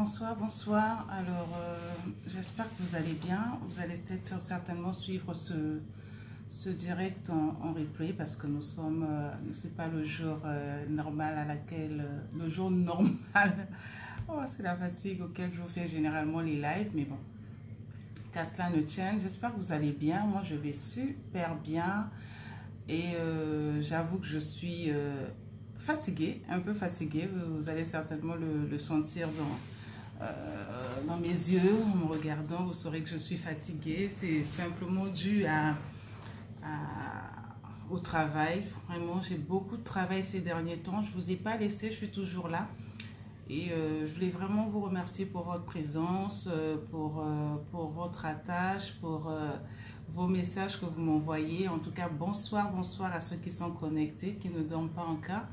Bonsoir, bonsoir. Alors, j'espère que vous allez bien. Vous allez peut-être certainement suivre ce direct en replay parce que nous sommes, c'est pas le jour normal à laquelle, le jour normal. Oh, c'est la fatigue auquel je vous fais généralement les lives, mais bon, qu'à cela ne tienne. J'espère que vous allez bien. Moi, je vais super bien et j'avoue que je suis fatiguée, un peu fatiguée. Vous allez certainement le sentir dans mes yeux, en me regardant, vous saurez que je suis fatiguée. C'est simplement dû au travail. Vraiment, j'ai beaucoup de travail ces derniers temps. Je ne vous ai pas laissé, je suis toujours là. Et je voulais vraiment vous remercier pour votre présence, pour votre attache, pour vos messages que vous m'envoyez. En tout cas, bonsoir, bonsoir à ceux qui sont connectés, qui ne dorment pas encore.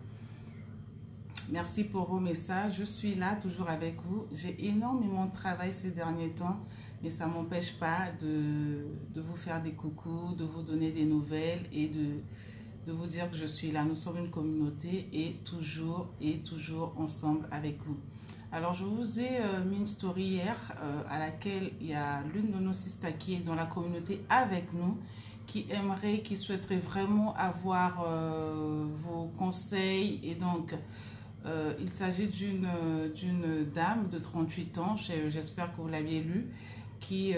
Merci pour vos messages. Je suis là, toujours avec vous. J'ai énormément de travail ces derniers temps, mais ça ne m'empêche pas de vous faire des coucous, de vous donner des nouvelles et de vous dire que je suis là. Nous sommes une communauté et toujours ensemble avec vous. Alors, je vous ai mis une story hier à laquelle il y a l'une de nos sisters qui est dans la communauté avec nous, qui souhaiterait vraiment avoir vos conseils. Et donc, il s'agit d'une dame de 38 ans, j'espère que vous l'aviez lu, qui,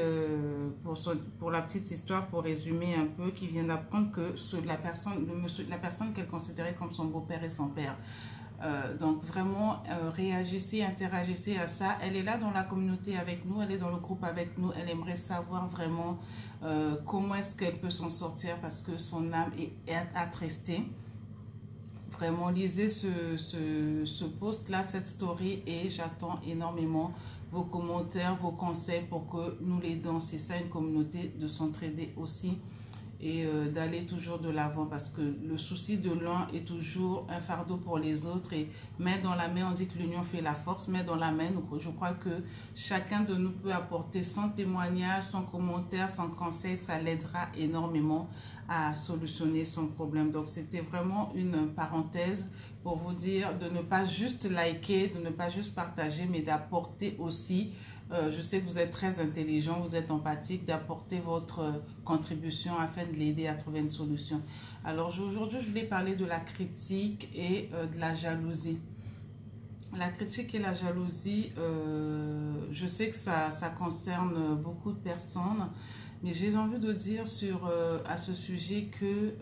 pour la petite histoire, pour résumer un peu, qui vient d'apprendre que la personne qu'elle considérait comme son beau-père et son père. Donc vraiment, réagissez, interagissez à ça. Elle est là dans la communauté avec nous, elle est dans le groupe avec nous, elle aimerait savoir vraiment comment est-ce qu'elle peut s'en sortir parce que son âme est attristée. Vraiment, lisez ce post-là, cette story, et j'attends énormément vos commentaires, vos conseils pour que nous l'aidons. C'est ça, une communauté, de s'entraider aussi et d'aller toujours de l'avant parce que le souci de l'un est toujours un fardeau pour les autres. Et main dans la main, on dit que l'union fait la force. Main dans la main, je crois que chacun de nous peut apporter son témoignage, son commentaire, son conseil. Ça l'aidera énormément à solutionner son problème. Donc, c'était vraiment une parenthèse pour vous dire de ne pas juste liker, de ne pas juste partager, mais d'apporter aussi, je sais que vous êtes très intelligent, vous êtes empathique, d'apporter votre contribution afin de l'aider à trouver une solution. Alors, aujourd'hui, je voulais parler de la critique et de la jalousie. La critique et la jalousie, je sais que ça concerne beaucoup de personnes. Mais j'ai envie de dire à ce sujet que,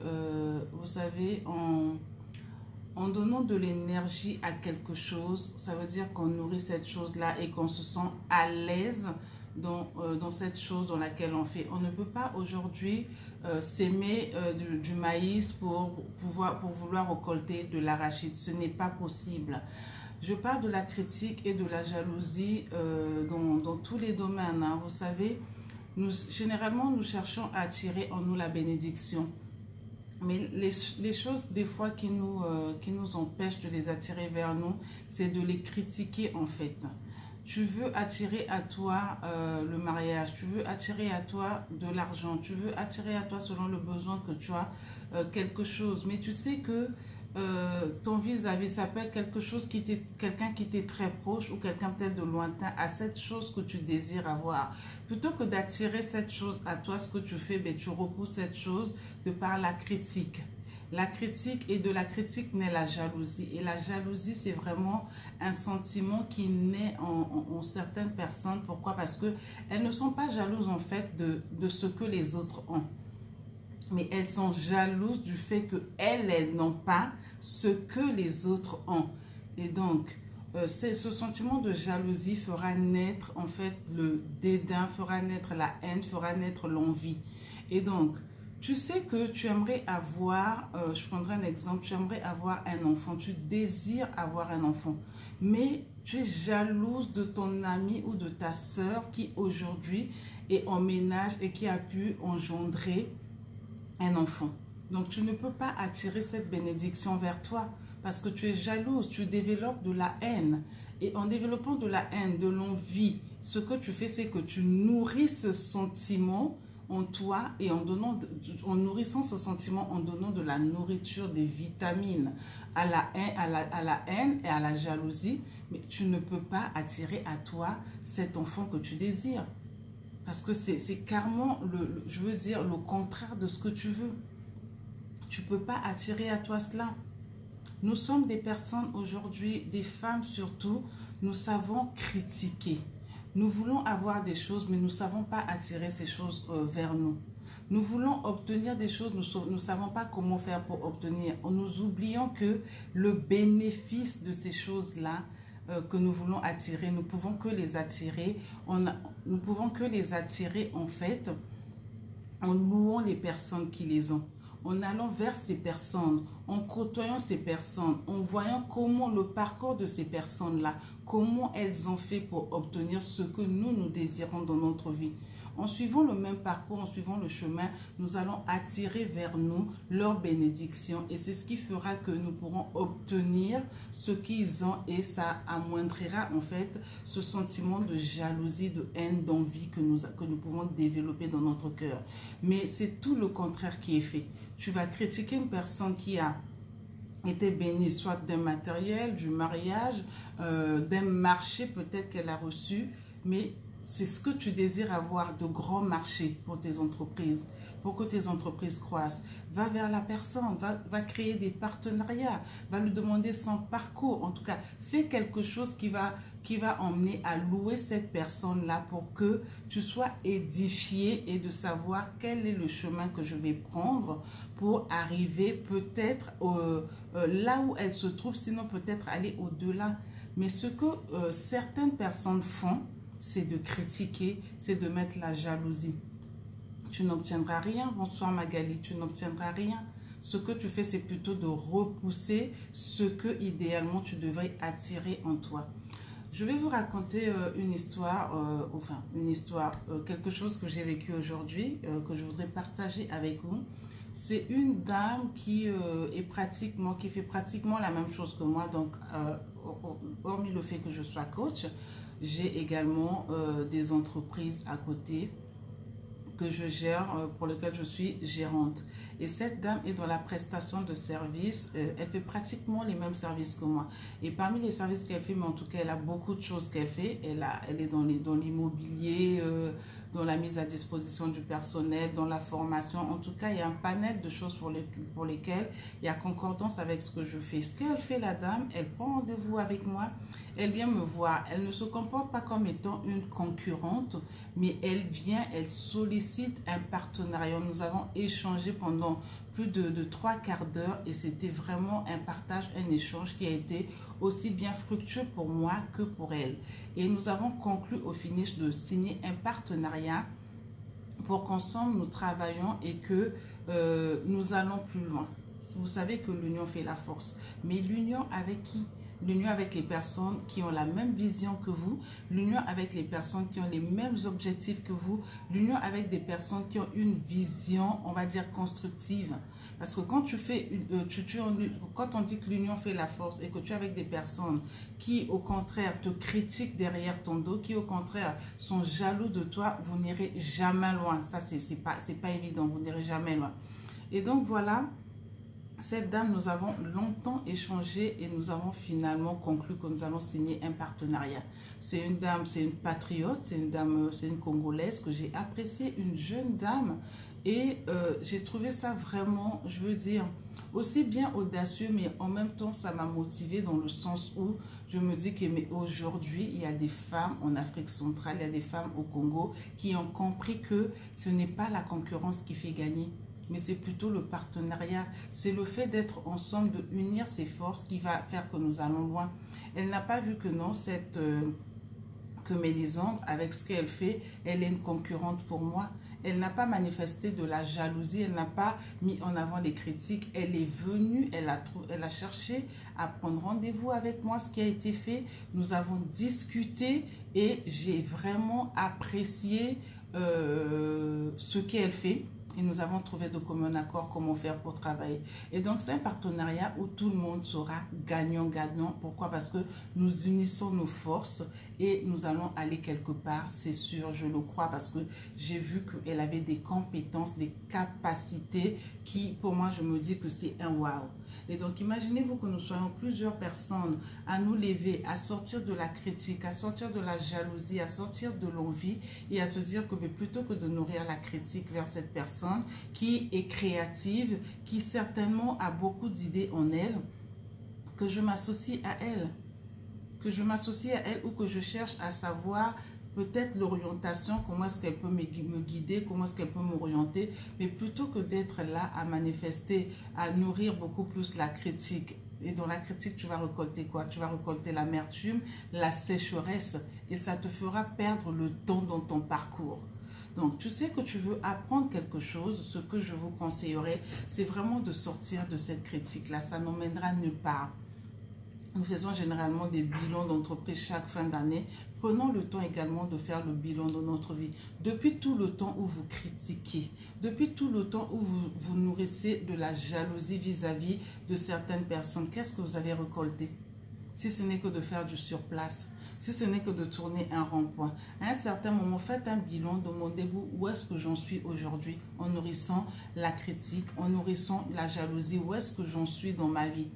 vous savez, en donnant de l'énergie à quelque chose, ça veut dire qu'on nourrit cette chose-là et qu'on se sent à l'aise dans cette chose dans laquelle on fait. On ne peut pas aujourd'hui s'aimer du maïs pour vouloir récolter de l'arachide. Ce n'est pas possible. Je parle de la critique et de la jalousie dans tous les domaines. Hein. Vous savez, généralement, nous cherchons à attirer en nous la bénédiction. Mais les choses, des fois, qui nous empêchent de les attirer vers nous, c'est de les critiquer, en fait. Tu veux attirer à toi le mariage, tu veux attirer à toi de l'argent, tu veux attirer à toi, selon le besoin que tu as, quelque chose. Mais tu sais que ton vis-à-vis, ça peut être quelqu'un qui t'est très proche ou quelqu'un peut-être de lointain à cette chose que tu désires avoir. Plutôt que d'attirer cette chose à toi, ce que tu fais, ben, tu repousses cette chose de par la critique. La critique, et de la critique naît la jalousie. Et la jalousie, c'est vraiment un sentiment qui naît en certaines personnes. Pourquoi? Parce qu'elles ne sont pas jalouses en fait de ce que les autres ont. Mais elles sont jalouses du fait qu'elles n'ont pas ce que les autres ont. Et donc, ce sentiment de jalousie fera naître en fait le dédain, fera naître la haine, fera naître l'envie. Et donc, tu sais que tu aimerais avoir, je prendrai un exemple, tu aimerais avoir un enfant, tu désires avoir un enfant, mais tu es jalouse de ton ami ou de ta sœur qui aujourd'hui est en ménage et qui a pu engendrer un enfant. Donc, tu ne peux pas attirer cette bénédiction vers toi parce que tu es jalouse, tu développes de la haine. Et en développant de la haine, de l'envie, ce que tu fais, c'est que tu nourris ce sentiment en toi et en donnant, en nourrissant ce sentiment, en donnant de la nourriture, des vitamines à la haine et à la jalousie, mais tu ne peux pas attirer à toi cet enfant que tu désires. Parce que c'est carrément, je veux dire, le contraire de ce que tu veux. Tu ne peux pas attirer à toi cela. Nous sommes des personnes aujourd'hui, des femmes surtout, nous savons critiquer. Nous voulons avoir des choses, mais nous ne savons pas attirer ces choses vers nous. Nous voulons obtenir des choses, nous ne savons pas comment faire pour obtenir. Nous oublions que le bénéfice de ces choses-là que nous voulons attirer, nous pouvons que les attirer. Nous pouvons que les attirer en fait en louant les personnes qui les ont, en allant vers ces personnes, en côtoyant ces personnes, en voyant comment le parcours de ces personnes-là, comment elles ont fait pour obtenir ce que nous désirons dans notre vie. En suivant le même parcours, en suivant le chemin, nous allons attirer vers nous leur bénédiction et c'est ce qui fera que nous pourrons obtenir ce qu'ils ont et ça amoindrira en fait ce sentiment de jalousie, de haine, d'envie que nous pouvons développer dans notre cœur. Mais c'est tout le contraire qui est fait. Tu vas critiquer une personne qui a été bénie soit d'un matériel, du mariage, d'un marché peut-être qu'elle a reçu, mais c'est ce que tu désires avoir, de grands marchés pour tes entreprises, pour que tes entreprises croissent. Va vers la personne, va créer des partenariats, va lui demander son parcours. En tout cas, fais quelque chose qui va emmener à louer cette personne-là pour que tu sois édifié et de savoir quel est le chemin que je vais prendre pour arriver peut-être là où elle se trouve, sinon peut-être aller au-delà. Mais ce que certaines personnes font, c'est de critiquer, c'est de mettre la jalousie. Tu n'obtiendras rien, bonsoir Magali, tu n'obtiendras rien. Ce que tu fais, c'est plutôt de repousser ce que idéalement tu devrais attirer en toi. Je vais vous raconter une histoire, quelque chose que j'ai vécu aujourd'hui, que je voudrais partager avec vous. C'est une dame qui fait pratiquement la même chose que moi, donc hormis le fait que je sois coach, j'ai également des entreprises à côté que je gère, pour lesquelles je suis gérante. Et cette dame est dans la prestation de services. Elle fait pratiquement les mêmes services que moi. Et parmi les services qu'elle fait, mais en tout cas, elle a beaucoup de choses qu'elle fait. Elle est dans l'immobilier, dans la mise à disposition du personnel, dans la formation. En tout cas, il y a un panel de choses pour lesquelles il y a concordance avec ce que je fais. Ce qu'elle fait, la dame, elle prend rendez-vous avec moi. Elle vient me voir. Elle ne se comporte pas comme étant une concurrente, mais elle sollicite un partenariat. Nous avons échangé pendant plus de 3/4 d'heure et c'était vraiment un partage, un échange qui a été aussi bien fructueux pour moi que pour elle. Et nous avons conclu au finish de signer un partenariat pour qu'ensemble nous travaillions et que nous allons plus loin. Vous savez que l'union fait la force. Mais l'union avec qui? L'union avec les personnes qui ont la même vision que vous, l'union avec les personnes qui ont les mêmes objectifs que vous, l'union avec des personnes qui ont une vision, on va dire, constructive. Parce que quand quand on dit que l'union fait la force et que tu es avec des personnes qui, au contraire, te critiquent derrière ton dos, qui, au contraire, sont jaloux de toi, vous n'irez jamais loin. Ça, c'est pas évident, vous n'irez jamais loin. Et donc, voilà. Cette dame, nous avons longtemps échangé et nous avons finalement conclu que nous allons signer un partenariat. C'est une dame, c'est une patriote, c'est une dame, c'est une Congolaise que j'ai appréciée, une jeune dame. Et j'ai trouvé ça vraiment, je veux dire, aussi bien audacieux, mais en même temps, ça m'a motivée dans le sens où je me dis qu'aujourd'hui, il y a des femmes en Afrique centrale, il y a des femmes au Congo qui ont compris que ce n'est pas la concurrence qui fait gagner. Mais c'est plutôt le partenariat. C'est le fait d'être ensemble, de unir ses forces qui va faire que nous allons loin. Elle n'a pas vu que non, que Mélisandre, avec ce qu'elle fait, elle est une concurrente pour moi. Elle n'a pas manifesté de la jalousie, elle n'a pas mis en avant les critiques. Elle est venue, elle a cherché à prendre rendez-vous avec moi, ce qui a été fait. Nous avons discuté et j'ai vraiment apprécié ce qu'elle fait. Et nous avons trouvé de commun accord comment faire pour travailler. Et donc, c'est un partenariat où tout le monde sera gagnant-gagnant. Pourquoi? Parce que nous unissons nos forces et nous allons aller quelque part, c'est sûr, je le crois, parce que j'ai vu qu'elle avait des compétences, des capacités qui, pour moi, je me dis que c'est un wow. Et donc, imaginez-vous que nous soyons plusieurs personnes à nous lever, à sortir de la critique, à sortir de la jalousie, à sortir de l'envie et à se dire que plutôt que de nourrir la critique vers cette personne qui est créative, qui certainement a beaucoup d'idées en elle, que je m'associe à elle. Que je m'associe à elle ou que je cherche à savoir peut-être l'orientation, comment est-ce qu'elle peut me guider, comment est-ce qu'elle peut m'orienter, mais plutôt que d'être là à manifester, à nourrir beaucoup plus la critique. Et dans la critique, tu vas récolter quoi? Tu vas récolter l'amertume, la sécheresse, et ça te fera perdre le temps dans ton parcours. Donc, tu sais que tu veux apprendre quelque chose, ce que je vous conseillerais, c'est vraiment de sortir de cette critique-là. Ça n'emmènera nulle part. Nous faisons généralement des bilans d'entreprise chaque fin d'année. Prenons le temps également de faire le bilan de notre vie. Depuis tout le temps où vous critiquez, depuis tout le temps où vous nourrissez de la jalousie vis-à-vis de certaines personnes, qu'est-ce que vous avez récolté? Si ce n'est que de faire du surplace, si ce n'est que de tourner un rond-point. À un certain moment, faites un bilan, demandez-vous où est-ce que j'en suis aujourd'hui en nourrissant la critique, en nourrissant la jalousie, où est-ce que j'en suis dans ma vie?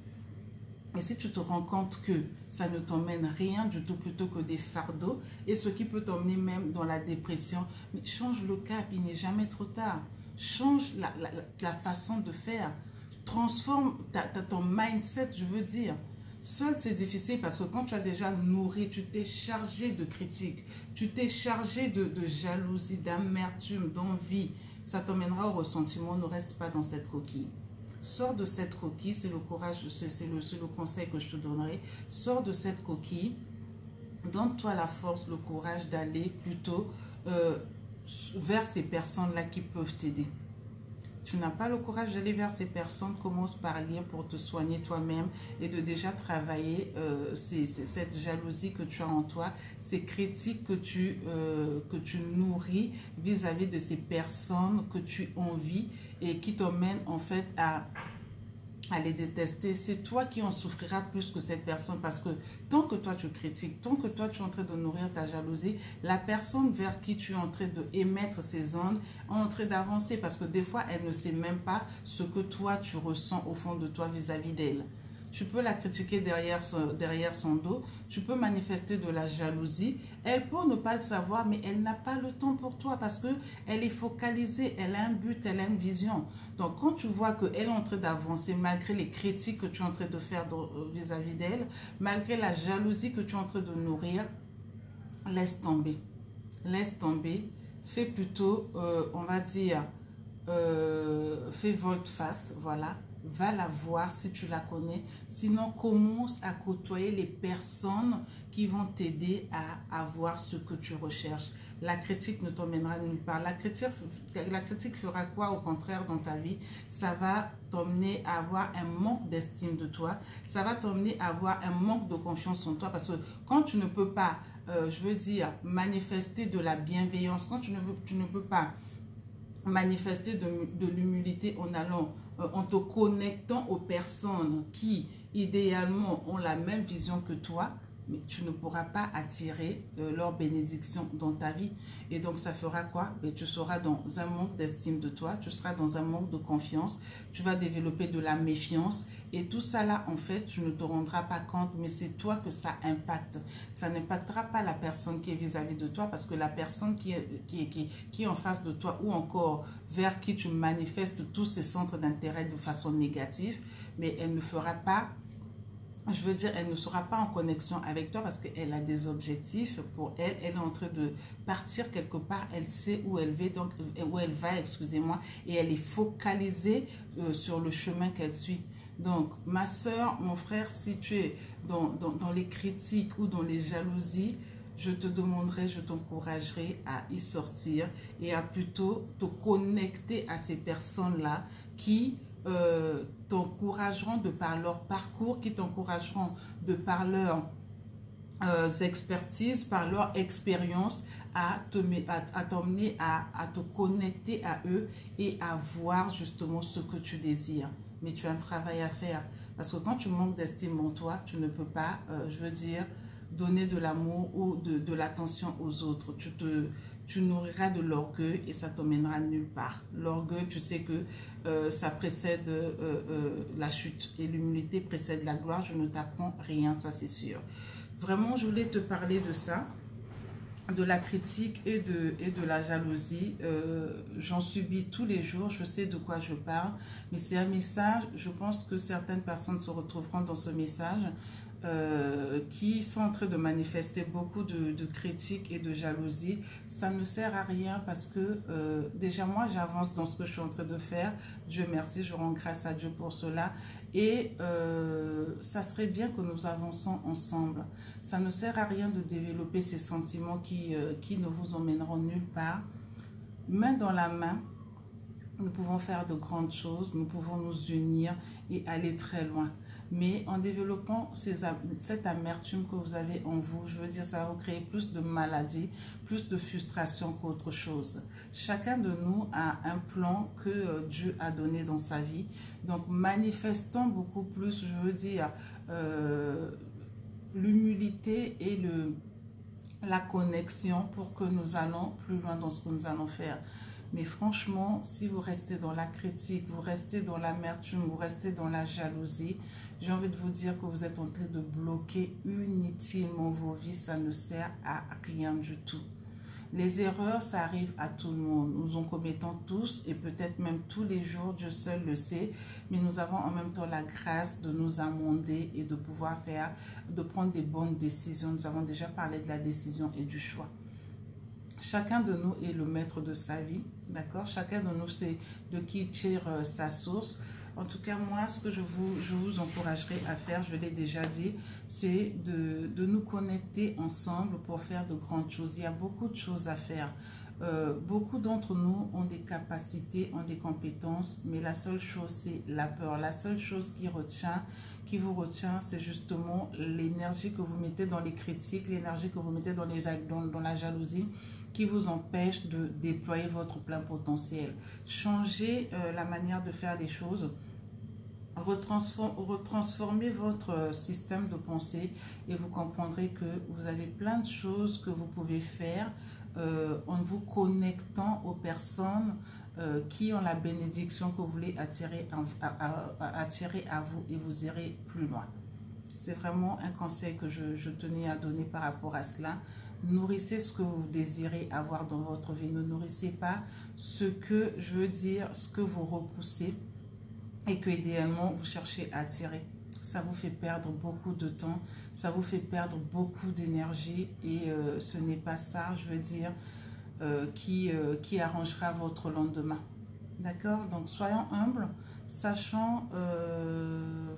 Et si tu te rends compte que ça ne t'emmène rien du tout plutôt que des fardeaux et ce qui peut t'emmener même dans la dépression, mais change le cap, il n'est jamais trop tard. Change la façon de faire. Transforme ton mindset, je veux dire. Seul, c'est difficile parce que quand tu as déjà nourri, tu t'es chargé de critiques, tu t'es chargé de jalousie, d'amertume, d'envie, ça t'emmènera au ressentiment, ne reste pas dans cette coquille. Sors de cette coquille, c'est le courage, c'est le conseil que je te donnerai. Sors de cette coquille, donne-toi la force, le courage d'aller plutôt vers ces personnes-là qui peuvent t'aider. Tu n'as pas le courage d'aller vers ces personnes, commence par lire pour te soigner toi-même et de déjà travailler cette jalousie que tu as en toi, ces critiques que tu nourris vis-à-vis de ces personnes que tu envies et qui t'emmènent en fait à les détester. C'est toi qui en souffriras plus que cette personne parce que tant que toi tu critiques, tant que toi tu es en train de nourrir ta jalousie, la personne vers qui tu es en train d'émettre ces ondes est en train d'avancer parce que des fois elle ne sait même pas ce que toi tu ressens au fond de toi vis-à-vis d'elle. Tu peux la critiquer derrière son dos, tu peux manifester de la jalousie. Elle peut ne pas le savoir, mais elle n'a pas le temps pour toi parce qu'elle est focalisée, elle a un but, elle a une vision. Donc, quand tu vois qu'elle est en train d'avancer, malgré les critiques que tu es en train de faire vis-à-vis d'elle, malgré la jalousie que tu es en train de nourrir, laisse tomber. Laisse tomber. Fais plutôt, on va dire, fais volte-face, voilà. Va la voir si tu la connais. Sinon, commence à côtoyer les personnes qui vont t'aider à avoir ce que tu recherches. La critique ne t'emmènera nulle part. La critique fera quoi au contraire dans ta vie? Ça va t'emmener à avoir un manque d'estime de toi. Ça va t'emmener à avoir un manque de confiance en toi. Parce que quand tu ne peux pas, je veux dire, manifester de la bienveillance, quand tu ne peux pas manifester de l'humilité en te connectant aux personnes qui idéalement ont la même vision que toi, mais tu ne pourras pas attirer leur bénédiction dans ta vie. Et donc ça fera quoi? Et tu seras dans un manque d'estime de toi, tu seras dans un manque de confiance, tu vas développer de la méfiance et tout ça là en fait tu ne te rendras pas compte, mais c'est toi que ça impacte. Ça n'impactera pas la personne qui est vis-à-vis de toi parce que la personne qui est en face de toi ou encore vers qui tu manifestes tous ces centres d'intérêt de façon négative, mais elle ne fera pas, je veux dire, elle ne sera pas en connexion avec toi parce qu'elle a des objectifs pour elle. Elle est en train de partir quelque part. Elle sait où elle va, donc, excusez-moi, et elle est focalisée sur le chemin qu'elle suit. Donc, ma soeur, mon frère, si tu es dans les critiques ou dans les jalousies, je te demanderai, je t'encouragerai à y sortir et à plutôt te connecter à ces personnes-là qui t'encourageront de par leur parcours, qui t'encourageront de par leur expertise, par leur expérience à t'emmener à te connecter à eux et à voir justement ce que tu désires. Mais tu as un travail à faire. Parce que quand tu manques d'estime en toi, tu ne peux pas, je veux dire, donner de l'amour ou de l'attention aux autres. Tu nourriras de l'orgueil et ça t'emmènera nulle part. L'orgueil, tu sais que ça précède la chute et l'humilité précède la gloire. Je ne t'apprends rien, ça c'est sûr. Vraiment, je voulais te parler de ça, de la critique et de la jalousie. J'en subis tous les jours, je sais de quoi je parle, mais c'est un message, je pense que certaines personnes se retrouveront dans ce message, qui sont en train de manifester beaucoup de critiques et de jalousie. Ça ne sert à rien parce que déjà moi j'avance dans ce que je suis en train de faire. Dieu merci, je rends grâce à Dieu pour cela. Et ça serait bien que nous avançons ensemble. Ça ne sert à rien de développer ces sentiments qui ne vous emmèneront nulle part. Main dans la main, nous pouvons faire de grandes choses, nous pouvons nous unir et aller très loin. Mais en développant cette amertume que vous avez en vous, je veux dire, ça va vous créer plus de maladies, plus de frustration qu'autre chose. Chacun de nous a un plan que Dieu a donné dans sa vie. Donc, manifestons beaucoup plus, je veux dire, l'humilité et la connexion pour que nous allons plus loin dans ce que nous allons faire. Mais franchement, si vous restez dans la critique, vous restez dans l'amertume, vous restez dans la jalousie, j'ai envie de vous dire que vous êtes en train de bloquer inutilement vos vies. Ça ne sert à rien du tout. Les erreurs, ça arrive à tout le monde. Nous en commettons tous et peut-être même tous les jours, Dieu seul le sait. Mais nous avons en même temps la grâce de nous amender et de pouvoir de prendre des bonnes décisions. Nous avons déjà parlé de la décision et du choix. Chacun de nous est le maître de sa vie, d'accord? Chacun de nous sait de qui tire sa source. En tout cas, moi, ce que je vous encouragerai à faire, je l'ai déjà dit, c'est de nous connecter ensemble pour faire de grandes choses. Il y a beaucoup de choses à faire. Beaucoup d'entre nous ont des capacités, ont des compétences, mais la seule chose, c'est la peur. La seule chose qui vous retient, c'est justement l'énergie que vous mettez dans les critiques, l'énergie que vous mettez dans la jalousie, qui vous empêche de déployer votre plein potentiel. Changez la manière de faire les choses, retransformez votre système de pensée et vous comprendrez que vous avez plein de choses que vous pouvez faire en vous connectant aux personnes qui ont la bénédiction que vous voulez attirer à vous et vous irez plus loin. C'est vraiment un conseil que je tenais à donner par rapport à cela. Nourrissez ce que vous désirez avoir dans votre vie. Ne nourrissez pas ce que, je veux dire, ce que vous repoussez et que idéalement vous cherchez à attirer. Ça vous fait perdre beaucoup de temps, ça vous fait perdre beaucoup d'énergie et ce n'est pas ça, je veux dire, qui arrangera votre lendemain. D'accord? Donc soyons humbles, sachons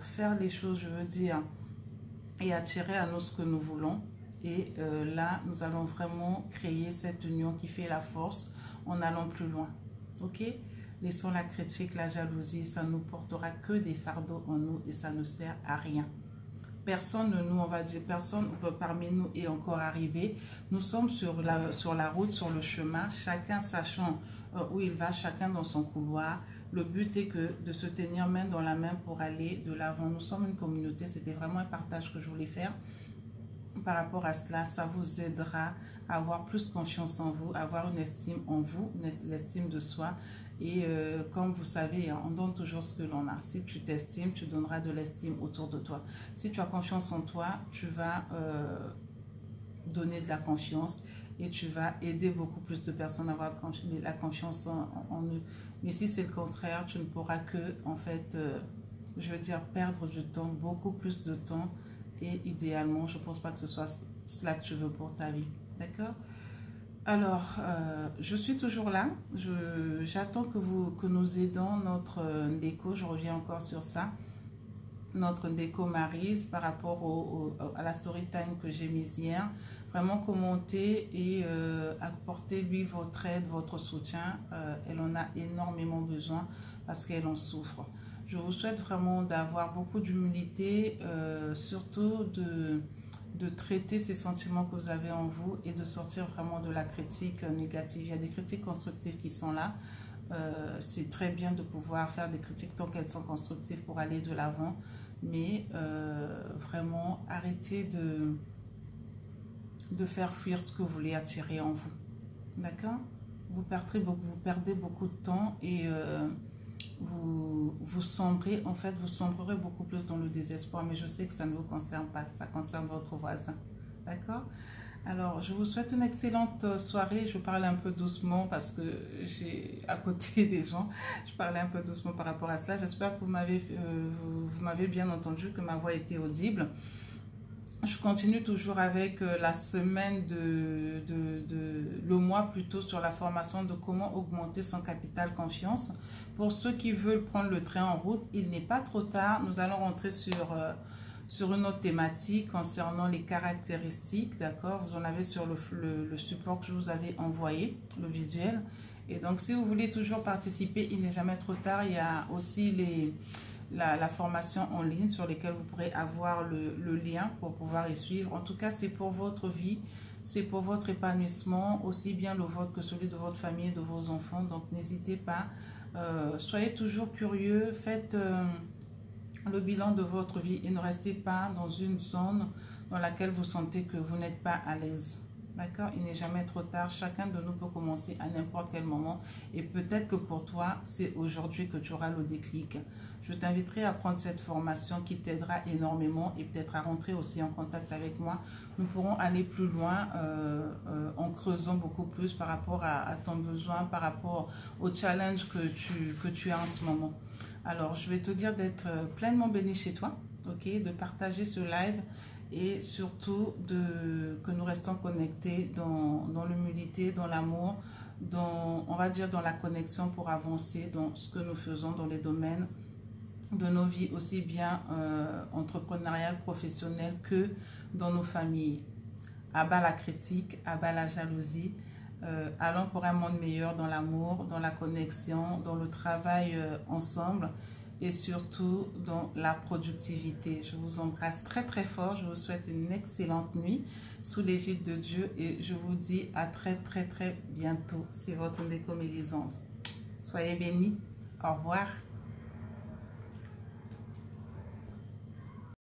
faire les choses, je veux dire, et attirer à nous ce que nous voulons. Et là, nous allons vraiment créer cette union qui fait la force en allant plus loin. Ok? Laissons la critique, la jalousie, ça ne nous portera que des fardeaux en nous et ça ne sert à rien. Personne de nous, on va dire, personne parmi nous est encore arrivé. Nous sommes sur la route, sur le chemin, chacun sachant où il va, chacun dans son couloir. Le but est de se tenir main dans la main pour aller de l'avant. Nous sommes une communauté, c'était vraiment un partage que je voulais faire. Par rapport à cela, ça vous aidera à avoir plus confiance en vous, à avoir une estime en vous, l'estime de soi. Et comme vous savez, on donne toujours ce que l'on a. Si tu t'estimes, tu donneras de l'estime autour de toi. Si tu as confiance en toi, tu vas donner de la confiance et tu vas aider beaucoup plus de personnes à avoir la confiance en eux. Mais si c'est le contraire, tu ne pourras que, en fait, je veux dire, perdre du temps, beaucoup plus de temps. Et idéalement, je ne pense pas que ce soit cela que tu veux pour ta vie. D'accord? Alors, je suis toujours là. J'attends que nous aidons notre Ndeko. Je reviens encore sur ça. Notre Ndeko Maryse par rapport à la story time que j'ai mise hier. Vraiment commenter et apporter-lui votre aide, votre soutien. Elle en a énormément besoin parce qu'elle en souffre. Je vous souhaite vraiment d'avoir beaucoup d'humilité, surtout de traiter ces sentiments que vous avez en vous et de sortir vraiment de la critique négative. Il y a des critiques constructives qui sont là. C'est très bien de pouvoir faire des critiques tant qu'elles sont constructives pour aller de l'avant, mais vraiment arrêtez de faire fuir ce que vous voulez attirer en vous. D'accord? Vous perdez beaucoup de temps et vous sombrez, en fait, vous sombrerez beaucoup plus dans le désespoir, mais je sais que ça ne vous concerne pas, ça concerne votre voisin. D'accord? Alors, je vous souhaite une excellente soirée. Je parle un peu doucement parce que j'ai à côté des gens. Je parlais un peu doucement par rapport à cela. J'espère que vous m'avez bien entendu, que ma voix était audible. Je continue toujours avec la semaine le mois plutôt sur la formation de comment augmenter son capital confiance. Pour ceux qui veulent prendre le train en route, il n'est pas trop tard. Nous allons rentrer sur une autre thématique concernant les caractéristiques, d'accord? Vous en avez sur le support que je vous avais envoyé, le visuel. Et donc, si vous voulez toujours participer, il n'est jamais trop tard. Il y a aussi la formation en ligne sur lesquelles vous pourrez avoir le lien pour pouvoir y suivre. En tout cas, c'est pour votre vie, c'est pour votre épanouissement, aussi bien le vôtre que celui de votre famille et de vos enfants. Donc, n'hésitez pas. Soyez toujours curieux, faites le bilan de votre vie et ne restez pas dans une zone dans laquelle vous sentez que vous n'êtes pas à l'aise. D'accord? Il n'est jamais trop tard. Chacun de nous peut commencer à n'importe quel moment. Et peut-être que pour toi, c'est aujourd'hui que tu auras le déclic. Je t'inviterai à prendre cette formation qui t'aidera énormément et peut-être à rentrer aussi en contact avec moi. Nous pourrons aller plus loin en creusant beaucoup plus par rapport à ton besoin, par rapport au challenge que tu as en ce moment. Alors, je vais te dire d'être pleinement béni chez toi, ok, de partager ce live et surtout que nous restons connectés dans l'humilité, dans l'amour, on va dire dans la connexion pour avancer dans ce que nous faisons dans les domaines de nos vies, aussi bien entrepreneuriales, professionnelles que dans nos familles. À bas la critique, à bas la jalousie. Allons pour un monde meilleur dans l'amour, dans la connexion, dans le travail ensemble et surtout dans la productivité. Je vous embrasse très très fort. Je vous souhaite une excellente nuit sous l'égide de Dieu et je vous dis à très très très bientôt. C'est votre Ndeko Mélisandre. Soyez bénis. Au revoir.